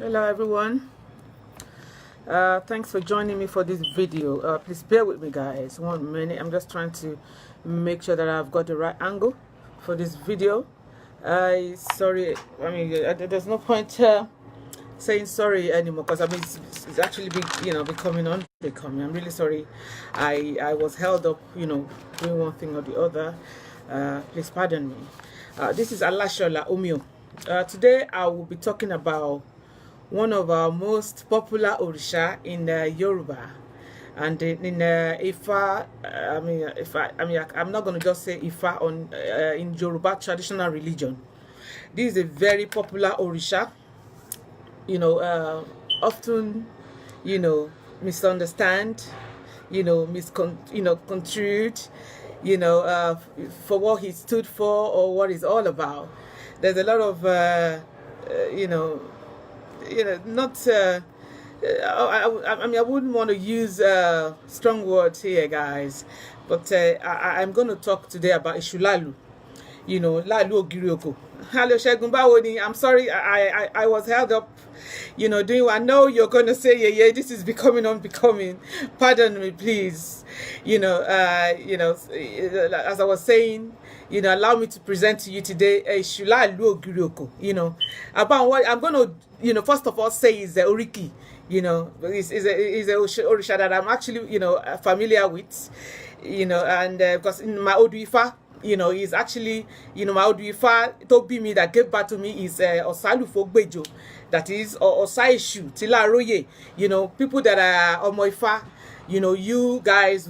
Hello everyone, thanks for joining me for this video. Please bear with me guys 1 minute. I'm just trying to make sure that I've got the right angle for this video. Sorry, there's no point saying sorry anymore, because it's actually becoming unbecoming. I'm really sorry. I was held up doing one thing or the other. Please pardon me. This is Alashola Omio. Today I will be talking about one of our most popular Orisha in Yoruba, and in Ifa. I'm not going to just say Ifa on in Yoruba traditional religion. This is a very popular Orisha. Often, misunderstand, construed, for what he stood for or what he's all about. There's a lot of not I wouldn't want to use strong words here guys, but I'm going to talk today about Ishulalu, Lalu Ogirioko. Hello Shegun, báwo ni? I'm sorry, I was held up doing. I know you're going to say yeah, this is becoming unbecoming. Pardon me please. As I was saying, allow me to present to you today Ishulalu Ogirioko. About what I'm going to first of all say is the Oriki. Is a Orisha that I'm actually familiar with, and because in my Oduifa, is actually my Oduifa told me that gave back to me is Osalu Fogbejo, that is Orisha Esu Tila Roye. People that are Omoifa, you guys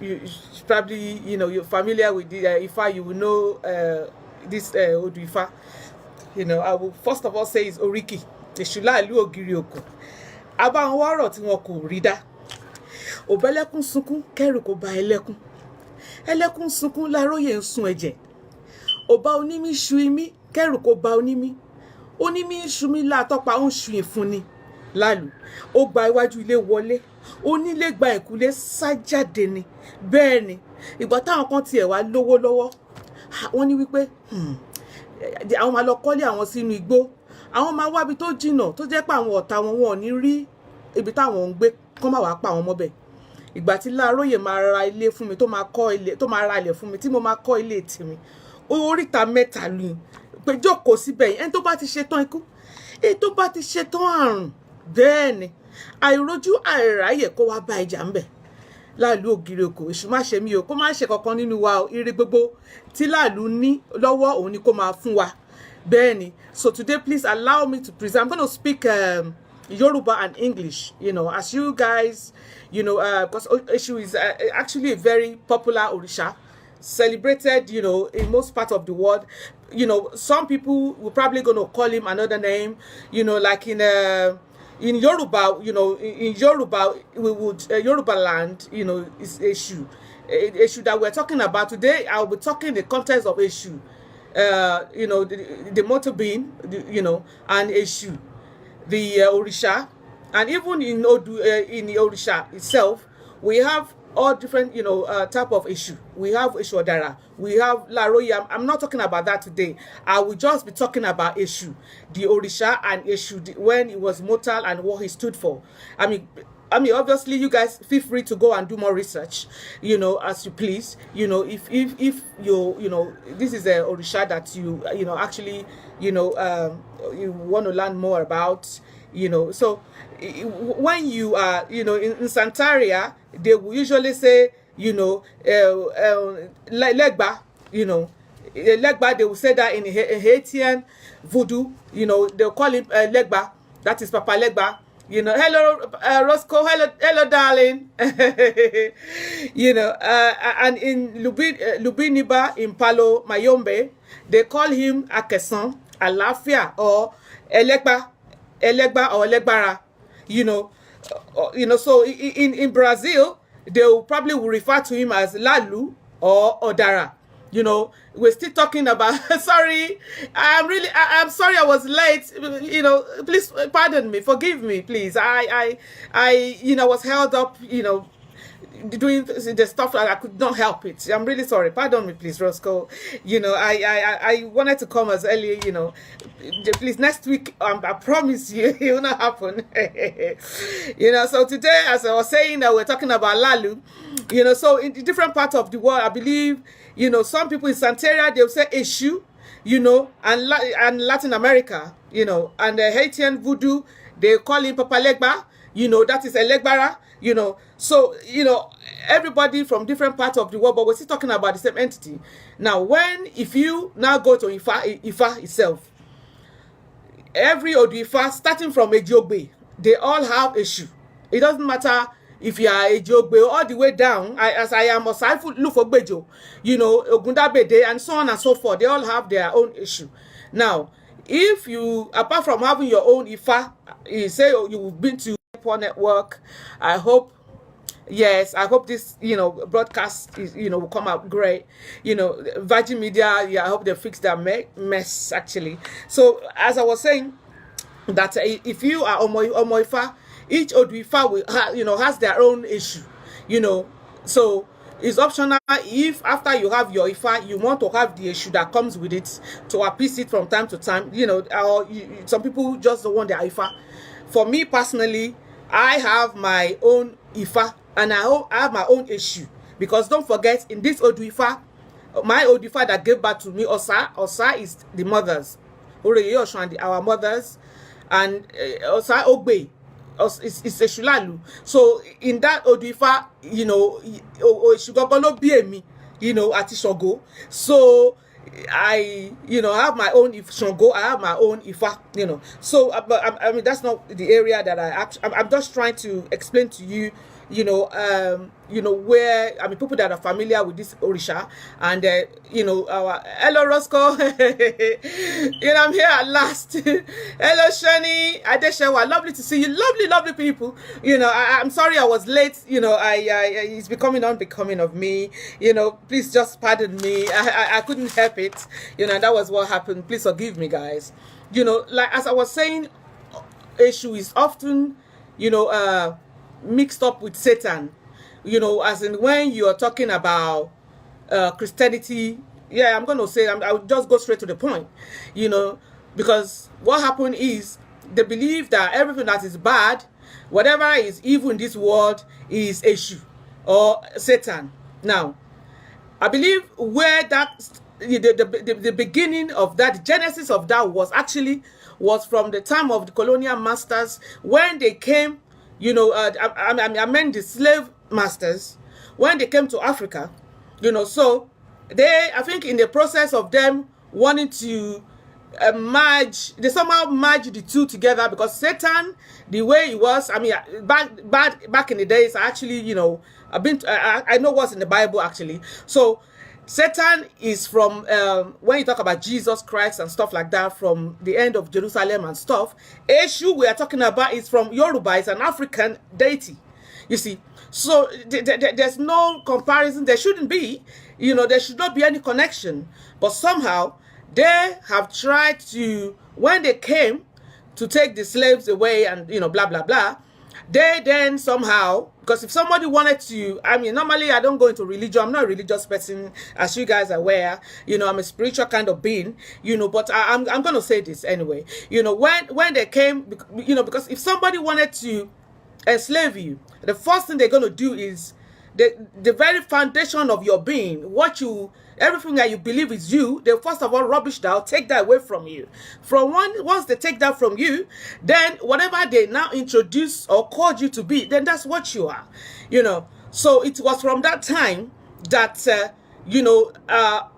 you probably you're familiar with the Ifa, you will know this Oduifa. I will first of all say is Oriki. Ishulalu Ogirioko. Aba àwọn ọ̀rọ̀ tí wọn kò rí dá. Òbẹ́lẹ́kún sunkún kẹ́rù kò bá ẹlẹ́kún. Ẹlẹ́kún sunkún láróyè ń sun ẹ̀jẹ̀. Ọba onímí ṣu imí kẹ́rù kò bá onímí. Onímí ṣu mí látọ́pa ó ń ṣu ìfun ni. Lálù ó gba iwájú ilé wọlé. Onílé gba ìkúlé sá jáde ni. Bẹ́ẹ̀ ni ìgbà táwọn kan tiẹ̀ wá lówó lọ́wọ́. Wọ́n ní wípé àwọn máa lọ kọ́lé àwọn sínú igbó. Àwọn máa wá ibi tó jìnnà tó jẹ́ pé àwọn ọ̀tá wọn ò ní rí ibi táwọn ń gbé kán máa wá pa àwọn mọ́bẹ̀. Ìgbà tí Láróyè máa ra ilé fún mi, tó máa ra ilẹ̀ fún mi, tí mo máa kọ́ ilé tèmi, oríta mẹ́ta lu pé jókòó síbẹ̀ yẹn. Ẹni tó bá ti ṣe tán ikú, èyí tó bá ti ṣe tán àrùn, bẹ́ẹ̀ ni àìrójú àìráyè kó wá bá ìjà ń bẹ̀. Láàlú Ògiriòkò, èṣù má ṣe mí o, kó má ṣe kankan nínú wa o. Ire gbogbo tí Láàlú ní lọ́wọ́ òun ni kó máa fún wa. Benny. So today, please allow me to present. I'm going to speak Yoruba and English, as you guys, because Esu is actually a very popular Orisha, celebrated, in most parts of the world. Some people were probably going to call him another name, like in Yoruba, in Yoruba, we would, Yoruba land, is Esu. Esu that we're talking about today, I'll be talking in the context of Esu. The motor being, and Esu, the Orisha, and even in the Orisha itself, we have all different, type of Esu. We have Esu Odara, we have Laroya. I'm not talking about that today. I will just be talking about Esu, the Orisha, and Esu when he was mortal and what he stood for. I mean, obviously, you guys feel free to go and do more research, as you please. If you, this is a Orisha that you actually, you want to learn more about, So, when you are, in Santaria, they will usually say, Legba, Legba, they will say that in Haitian voodoo, they'll call him Legba, that is Papa Legba. Hello, Roscoe, hello, darling. And in Lubiniba, in Palo Mayombe, they call him Akesan, Alafia, or Elegba or Elegbara. So in Brazil, they will probably refer to him as Lalu or Odara. We're still talking about sorry, I'm sorry I was late. Please pardon me, forgive me, please. I was held up, doing the stuff that I could not help it. I'm really sorry. Pardon me, please, Roscoe. I wanted to come as early. Please, next week, I promise you, it will not happen. So today, as I was saying, that we're talking about Lalu. So in the different parts of the world, I believe, some people in Santeria, they'll say Eshu, and Latin America, and the Haitian voodoo, they call him Papa Legba, that is a Legbara, So, everybody from different parts of the world, but we're still talking about the same entity. Now, if you now go to Ifa itself, every Odifa, starting from Ejiobe, they all have Eshu. It doesn't matter if you are Ejiobe all the way down, as I am Osaifu Lufogbejo, Ogundabede, and so on and so forth. They all have their own issue. Now, if you, apart from having your own Ifa, you say you've been to Poor Network, I hope this, broadcast is, will come out great. Virgin Media, I hope they fix that mess, actually. So, as I was saying, that if you are Omo Ifa, each Oduifa will, has their own issue, So, it's optional if after you have your Ifa, you want to have the issue that comes with it to appease it from time to time, or some people just don't want their Ifa. For me personally, I have my own Ifa and I have my own issue, because don't forget, in this Oduifa, my Oduifa that gave birth to me, Osa is the mothers, our mothers, and Osa Ogbe. It's a Shulalu. So in that Oduifa, Shugogono BME, at Shogo. So I, have my own Shogo, I have my own Ifa, So, I mean, that's not the area that I'm just trying to explain to you, where, I mean, people that are familiar with this Orisha, and, our, hello, Roscoe, I'm here at last. Hello, Shani, Adeshewa, lovely to see you, lovely people. I'm sorry I was late, it's becoming unbecoming of me, please just pardon me. I couldn't help it, that was what happened. Please forgive me, guys. Like, as I was saying, issue is often, mixed up with Satan, as in when you are talking about Christianity. Yeah, I'm going to say, I'll just go straight to the point, because what happened is they believe that everything that is bad, whatever is evil in this world, is Eshu or Satan. Now, I believe where that the beginning of that, the genesis of that was from the time of the colonial masters, when they came, I meant the slave masters, when they came to Africa, so I think in the process of them wanting to they somehow merge the two together, because Satan, the way he was, I mean, back in the days, actually, I know what's in the Bible, actually. So Satan is from, when you talk about Jesus Christ and stuff like that, from the end of Jerusalem and stuff. Eshu we are talking about is from Yoruba. It's an African deity, you see. So there's no comparison. There shouldn't be, there should not be any connection. But somehow they have tried to, when they came to take the slaves away and, blah, blah, blah, they then somehow, because if somebody wanted to, I mean, normally I don't go into religion. I'm not a religious person, as you guys are aware. I'm a spiritual kind of being, but I'm going to say this anyway. When they came, because if somebody wanted to enslave you, the first thing they're going to do is the very foundation of your being, everything that you believe is you, they first of all rubbish that, take that away from you. Once they take that from you, then whatever they now introduce or called you to be, then that's what you are. So it was from that time that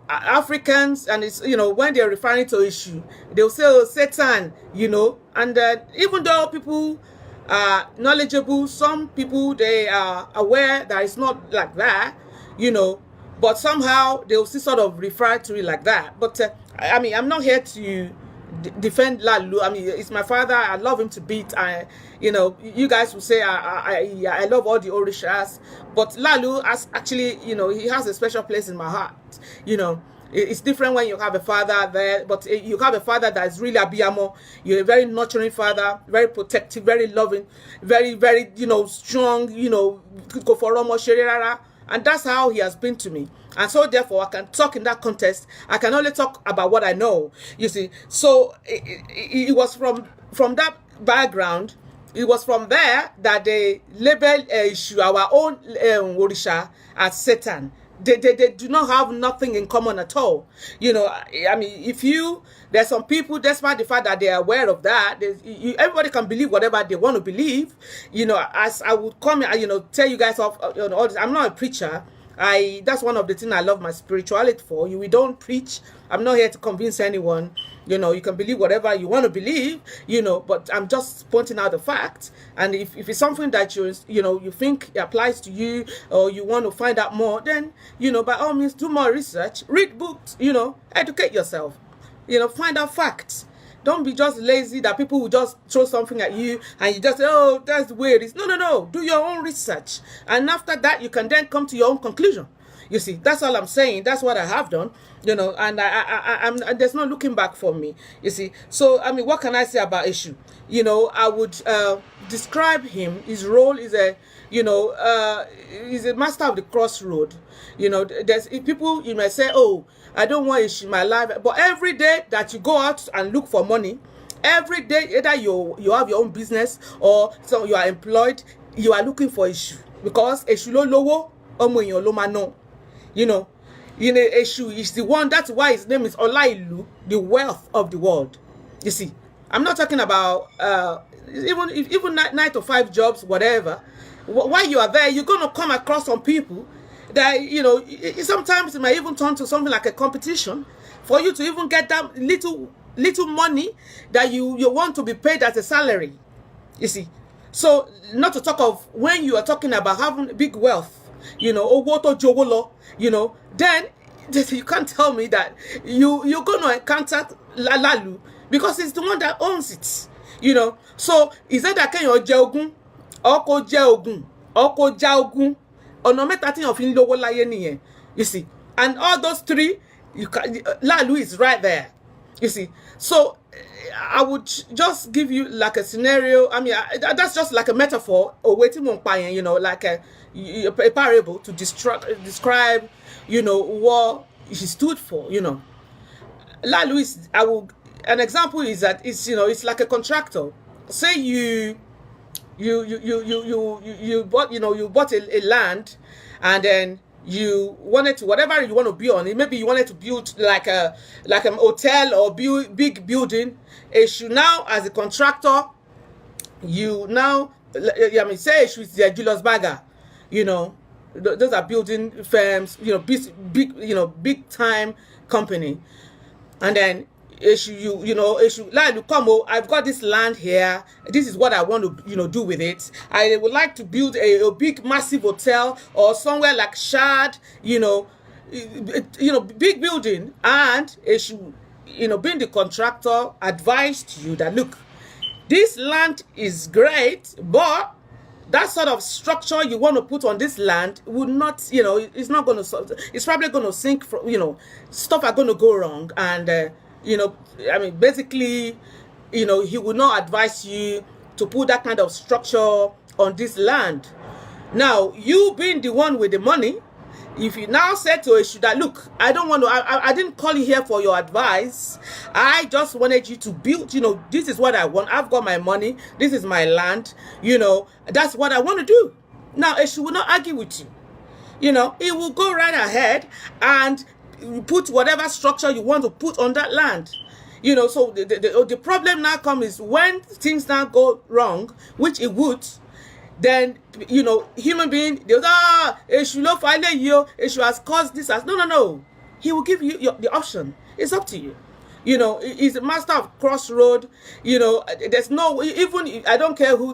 Africans, and it's, when they're referring to issue, they'll say, oh, Satan, and even though people are knowledgeable, some people, they are aware that it's not like that, but somehow they'll still sort of refer to it like that. But I mean, I'm not here to defend Lalu. I mean, it's my father. I love him to beat. You guys will say I love all the Orishas, but Lalu has actually, he has a special place in my heart. It's different when you have a father there, but you have a father that is really abiyamo. You're a very nurturing father, very protective, very loving, very, very, strong, go for and that's how he has been to me. And so therefore I can talk in that context. I can only talk about what I know, you see. So it was from that background. It was from there that they labeled our own Orisha as Satan. They do not have nothing in common at all. I mean, there's some people, despite the fact that they are aware of that, everybody can believe whatever they want to believe. As I would come, tell you guys off, all this. I'm not a preacher. That's one of the things I love my spirituality for. We don't preach. I'm not here to convince anyone. You can believe whatever you want to believe, but I'm just pointing out the facts. And if it's something that you think applies to you, or you want to find out more, then, by all means, do more research, read books, educate yourself, find out facts. Don't be just lazy that people will just throw something at you and you just say, oh, that's the way it is. No. Do your own research. And after that, you can then come to your own conclusion. You see, that's all I'm saying. That's what I have done, and I'm there's no looking back for me, you see. So, I mean, what can I say about Esu? I would describe him, his role is he's a master of the crossroad. There's people, you may say, oh, I don't want Esu in my life. But every day that you go out and look for money, every day, either you have your own business or so you are employed, you are looking for Esu. Because Esu lo lowo, omo eyan lo ma no. Esu is the one. That's why his name is Olailu, the wealth of the world. You see, I'm not talking about even 9 to 5 jobs, whatever. While you are there, you're gonna come across some people that sometimes it might even turn to something like a competition for you to even get that little money that you want to be paid as a salary. You see, so not to talk of when you are talking about having big wealth. Then you can't tell me that you're going to encounter Lalu because it's the one that owns it. So is that can you jogun, oko jogun, oko jogun, ọ̀nà mẹ́ta tí yàn fi ń lówó láyé nìyẹn. You see, and all those three, Lalu is right there. You see, so I would just give you like a scenario. I mean, that's just like a metaphor, or waiting on paying, like a parable to describe, what he stood for. Lalu is, an example is that it's like a contractor. Say you bought a land, and then you wanted to, whatever you want to build on it, maybe you wanted to build like a hotel or big building. Esu now, as a contractor, say Esu is the Julius Berger, those are building firms, big time company. And then Esu, like, come, I've got this land here. This is what I want to, do with it. I would like to build a big, massive hotel or somewhere like Shad, big building. And Esu, being the contractor, advised you that, look, this land is great, but that sort of structure you want to put on this land would not, it's not going to, it's probably going to sink, stuff are going to go wrong. And, basically, he would not advise you to put that kind of structure on this land. Now, you being the one with the money, if you now say to Esu that, look, I don't want to, I didn't call you here for your advice. I just wanted you to build, this is what I want. I've got my money. This is my land. That's what I want to do. Now, Esu will not argue with you. He will go right ahead and put whatever structure you want to put on that land. So the problem now comes is when things now go wrong, which it would, then, human being, they'll Esu has caused this. No. He will give you the option. It's up to you. He's a master of crossroad. There's no, even, I don't care who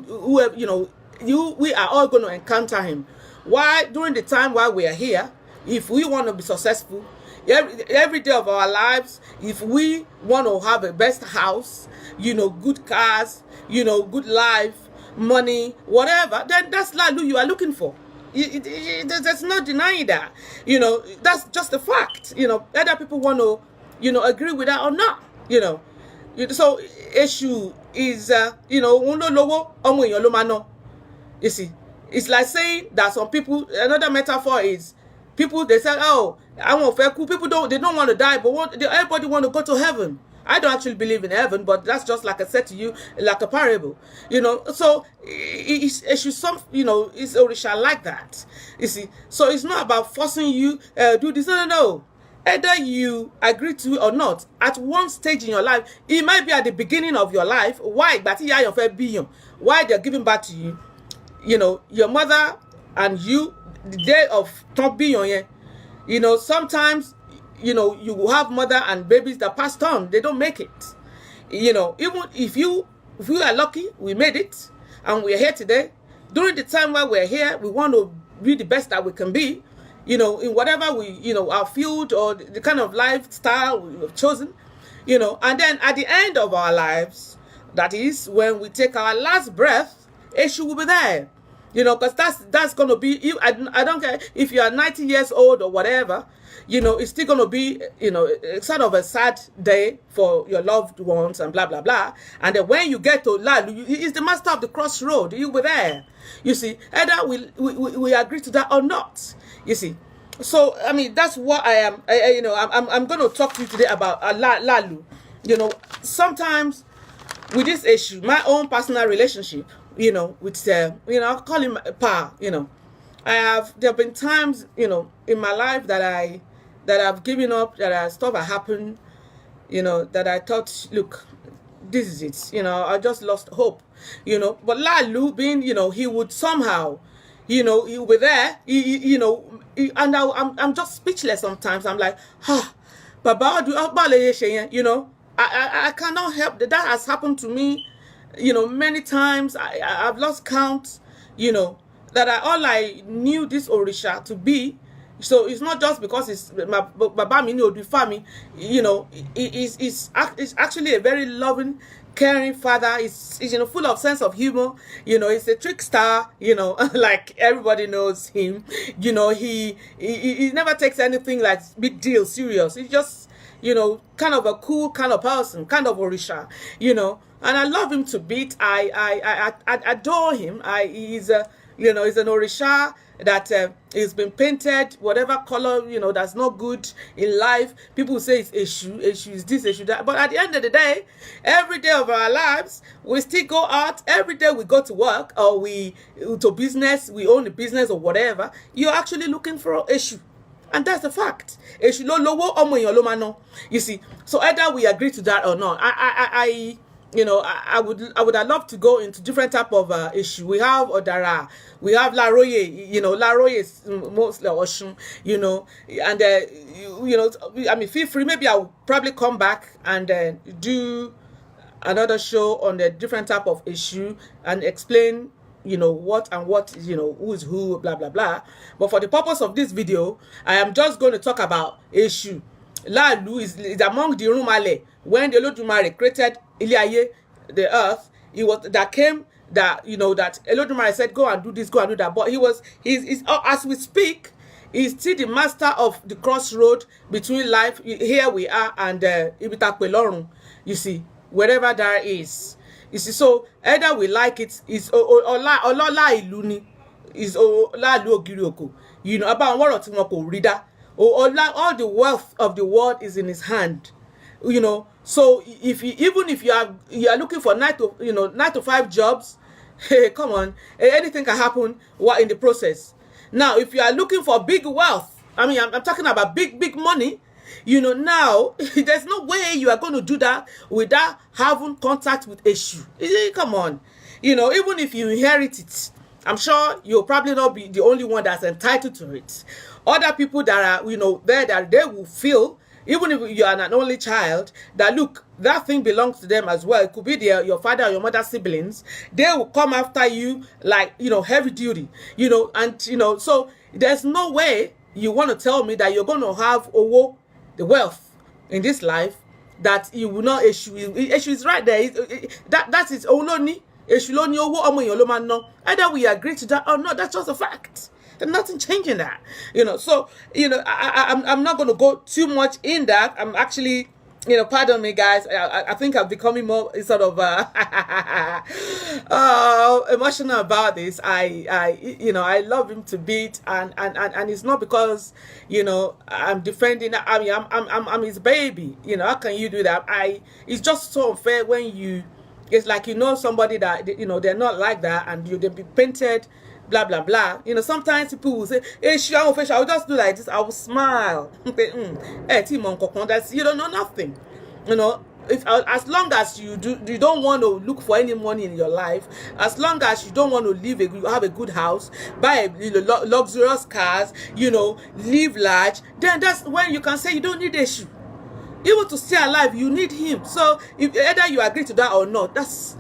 we are all going to encounter him. Why, during the time while we are here, if we want to be successful, every day of our lives, if we want to have a best house, good cars, good life, money, whatever, then that's Lalu you are looking for. There's no denying that. That's just a fact. Other people want to, agree with that or not. So issue is, you see, it's like saying that some people, another metaphor is, people, they say, oh, I won't fair cool. People they don't want to die, but everybody want to go to heaven. I don't actually believe in heaven, but that's just like I said to you, like a parable. So it should it's Orisha like that. You see, so it's not about forcing you do this. No. Either you agree to it or not, at one stage in your life, it might be at the beginning of your life. Why? But why they're giving back to you? Your mother and you, the day of top being, sometimes, you will have mother and babies that passed on. They don't make it. Even if you are lucky, we made it and we're here today. During the time while we're here, we want to be the best that we can be, in whatever we, our field or the kind of lifestyle we've chosen, and then at the end of our lives, that is when we take our last breath, Eshu will be there. Because that's going to be, I don't care if you are 90 years old or whatever, it's still going to be, sort of a sad day for your loved ones and blah, blah, blah. And then when you get to Lalu, he's the master of the crossroad. You'll be there. You see, either we agree to that or not. You see. So, I mean, that's what I am, I'm going to talk to you today about Lalu. Sometimes with this issue, my own personal relationship, with, I'll call him Pa, there have been times, in my life that I've given up, that stuff had happened, that I thought, look, this is it, I just lost hope, but Lalu being, he would somehow, he will be there, and I'm just speechless sometimes. I'm like, Baba, I cannot help that has happened to me, many times. I've lost count, that all I knew this Orisha to be. So it's not just because it's my Baba Mini or the family, it's actually a very loving, caring father. Is full of sense of humor. He's a trickster. Like everybody knows him. He never takes anything like big deal serious. He's just kind of a cool kind of person, kind of Orisha. And I love him to bits. I adore him. He's he's an Orisha that has been painted whatever color that's not good in life. People say it's issue is this, issue that, but at the end of the day, every day of our lives we still go out. Every day we go to work or we to business, we own a business or whatever. You're actually looking for an issue, and that's the fact. You see, so either we agree to that or not. I would have loved to go into different type of issue. We have Odara, we have Laroye, Laroye is mostly Oshun, and I mean, feel free. Maybe I'll probably come back and do another show on the different type of issue and explain what and what who is who, blah blah blah. But for the purpose of this video, I am just going to talk about issue. Lalu is among the Rumale. When the Olodumare created Iliaye, the earth, that Olodumare said, go and do this, go and do that. But he's as we speak, he's still the master of the crossroad between life. Here we are and Ibitakpelorun. You see, wherever there is. You see, so either we like it, is Olola Iluni, is Lalu Ogirioko. About what Otimoko reader. All the wealth of the world is in his hand. So even if you are looking for 9 to 5 jobs, hey, come on, anything can happen while in the process. Now, if you are looking for big wealth, I mean, I'm talking about big money. Now there's no way you are going to do that without having contact with Eshu. Come on, even if you inherit it, I'm sure you'll probably not be the only one that's entitled to it. Other people that are there, that they will feel, even if you are an only child, that look, that thing belongs to them as well. It could be your father or your mother's siblings. They will come after you like, heavy duty, and, so there's no way you want to tell me that you're going to have the wealth in this life, that you will not issue. Issue is right there. That is only. Either we agree to that or not. That's just a fact. There's nothing changing that. So I'm not going to go too much in that. I'm actually, pardon me, guys. I think I'm becoming more sort of emotional about this. I love him to beat, and it's not because I'm defending. I mean, I'm his baby. How can you do that? It's just so unfair when you. It's like somebody that they're not like that, and they'll be painted. Blah blah blah. Sometimes people will say, "Hey, I will just do like this. I will smile." That's you don't know nothing. If as long as you don't want to look for any money in your life, as long as you don't want to have a good house, buy luxurious cars, live large, then that's when you can say you don't need Eshu. Even to stay alive, you need him. So if either you agree to that or not, that's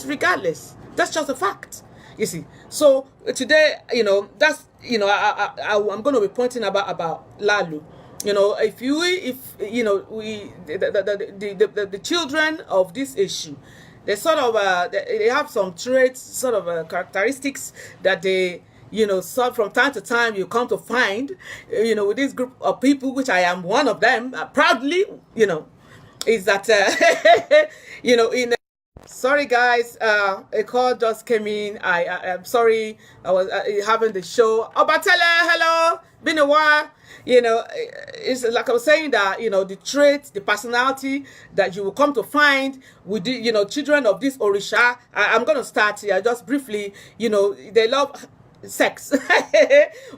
regardless. That's just a fact. You see. So today, that's I'm going to be pointing about Lalu. If the children of this issue, they sort of they have some traits, sort of characteristics that they so from time to time you come to find with this group of people, which I am one of them, proudly, is that in sorry guys, a call just came in. I'm sorry, I was having the show. Obatele, hello, been a while. It's like I was saying that the traits, the personality that you will come to find with the children of this Orisha. I'm gonna start here just briefly. They love sex.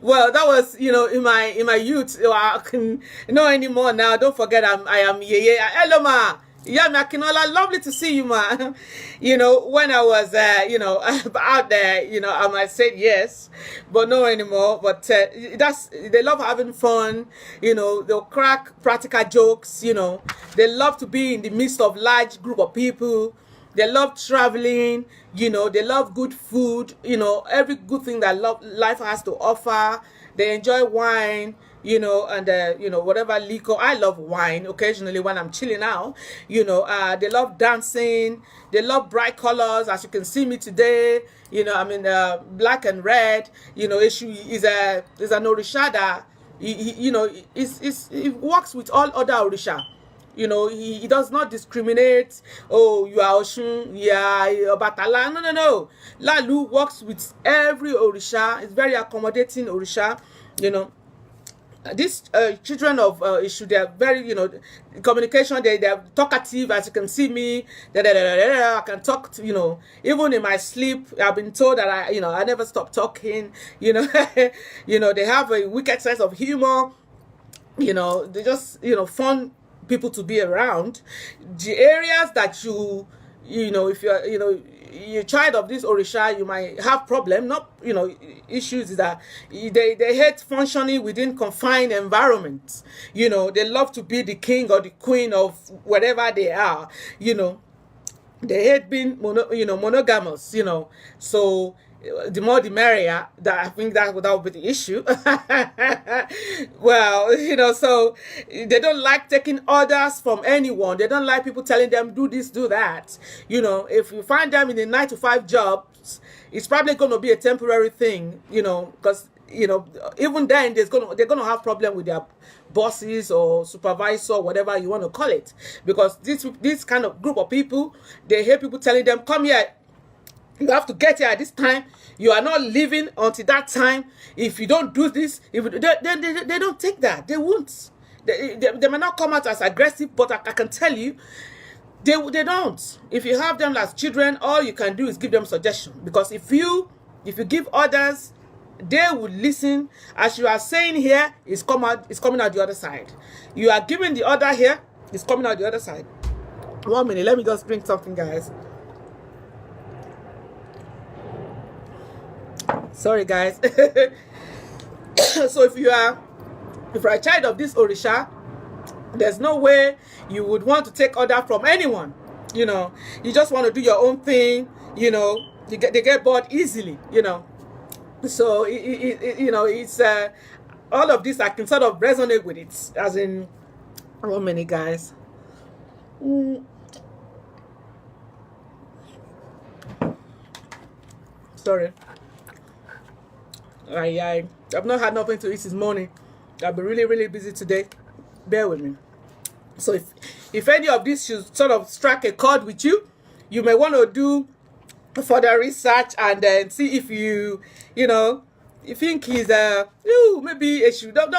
Well, that was in my youth. I can know anymore now. Don't forget I am Yeye. Hello ma. Yeah, Makinola, lovely to see you, ma. When I was, out there, I might say yes, but no anymore. But they love having fun. They'll crack practical jokes. They love to be in the midst of large group of people. They love traveling. They love good food. Every good thing that life has to offer. They enjoy wine. And whatever liquor. I love wine occasionally when I'm chilling out. They love dancing. They love bright colors, as you can see me today. I'm in black and red. Issue is an Orisha that he works with all other Orisha. He does not discriminate. Oh, you are Oshun, yeah, Batala. No. Lalu works with every Orisha. It's very accommodating Orisha. These children of Ishu, they are very, communication, they are talkative, as you can see me. I can talk to, even in my sleep, I've been told that I never stop talking. They have a wicked sense of humor. They just, fun people to be around. The areas that if you're, you're child of this Orisha, you might have problem, not issues is that they hate functioning within confined environments. They love to be the king or the queen of whatever they are. They hate being monogamous. So the more the merrier. That I think that would be the issue. Well, so they don't like taking orders from anyone. They don't like people telling them do this, do that. If you find them in a 9-to-5 job, it's probably going to be a temporary thing. Because even then they're gonna have problem with their bosses or supervisor, whatever you want to call it, because this kind of group of people, they hear people telling them, come here, you have to get here at this time. You are not leaving until that time. If you don't do this, they don't take that. They won't. They may not come out as aggressive, but I can tell you, they don't. If you have them as children, all you can do is give them suggestion. Because if you give orders, they will listen. As you are saying here, it's coming out the other side. You are giving the order here, it's coming out the other side. 1 minute, let me just drink something, guys. Sorry, guys. So if you're a child of this Orisha, there's no way you would want to take order from anyone. You just want to do your own thing. They get bored easily. So it's all of this. I can sort of resonate with it. As in, 1 minute, guys. Sorry. I've not had nothing to eat this morning. I've been really, really busy today. Bear with me. So if any of this should sort of strike a chord with you, you may want to do further research and then see if you think he's maybe a should don't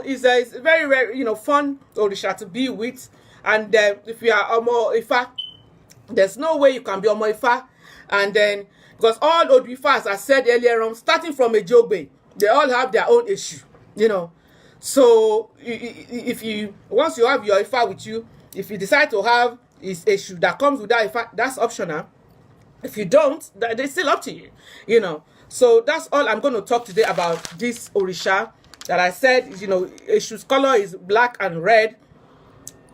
it's very, very fun Orisha to be with. And if you are Omo Ifa, there's no way you can be Omo Ifa. And then because all Odwifa, as I said earlier on, starting from a Jobe, they all have their own issue, So if you once you have your Ifa with you, if you decide to have his issue that comes with that Ifa, that's optional. If you don't, it's still up to you, So that's all I'm going to talk today about this Orisha that I said is, Esu's color is black and red.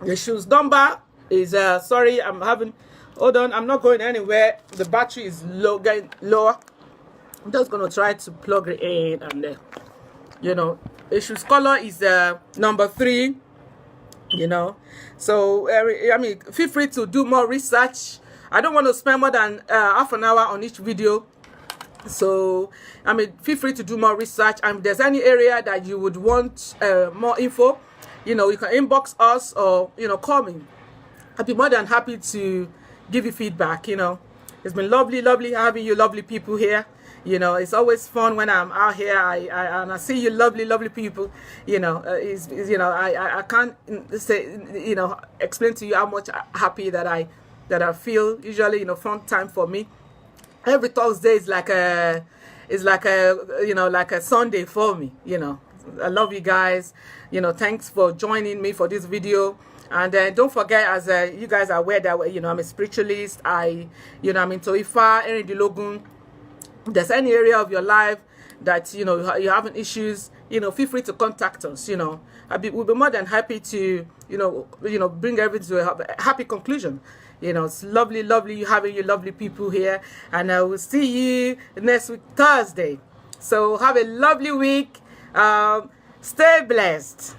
Esu's number is, sorry, hold on, I'm not going anywhere. The battery is low, getting lower. I'm just going to try to plug it in and, Esu's color is number 3, So, feel free to do more research. I don't want to spend more than half an hour on each video. So, feel free to do more research. And if there's any area that you would want more info, you can inbox us or, call me. I'll be more than happy to give you feedback, It's been lovely, lovely having you lovely people here. It's always fun when I'm out here. I see you lovely, lovely people. I can't say, explain to you how much happy that I feel. Usually, fun time for me. Every Thursday is like a Sunday for me. I love you guys. Thanks for joining me for this video. And don't forget, as you guys are aware that I'm a spiritualist. I'm into Ifa, Erindilogun. If there's any area of your life that you're having issues, feel free to contact us. We'll be more than happy to bring everything to a happy conclusion. It's lovely, lovely having you lovely people here, and I will see you next week Thursday. So have a lovely week. Stay blessed.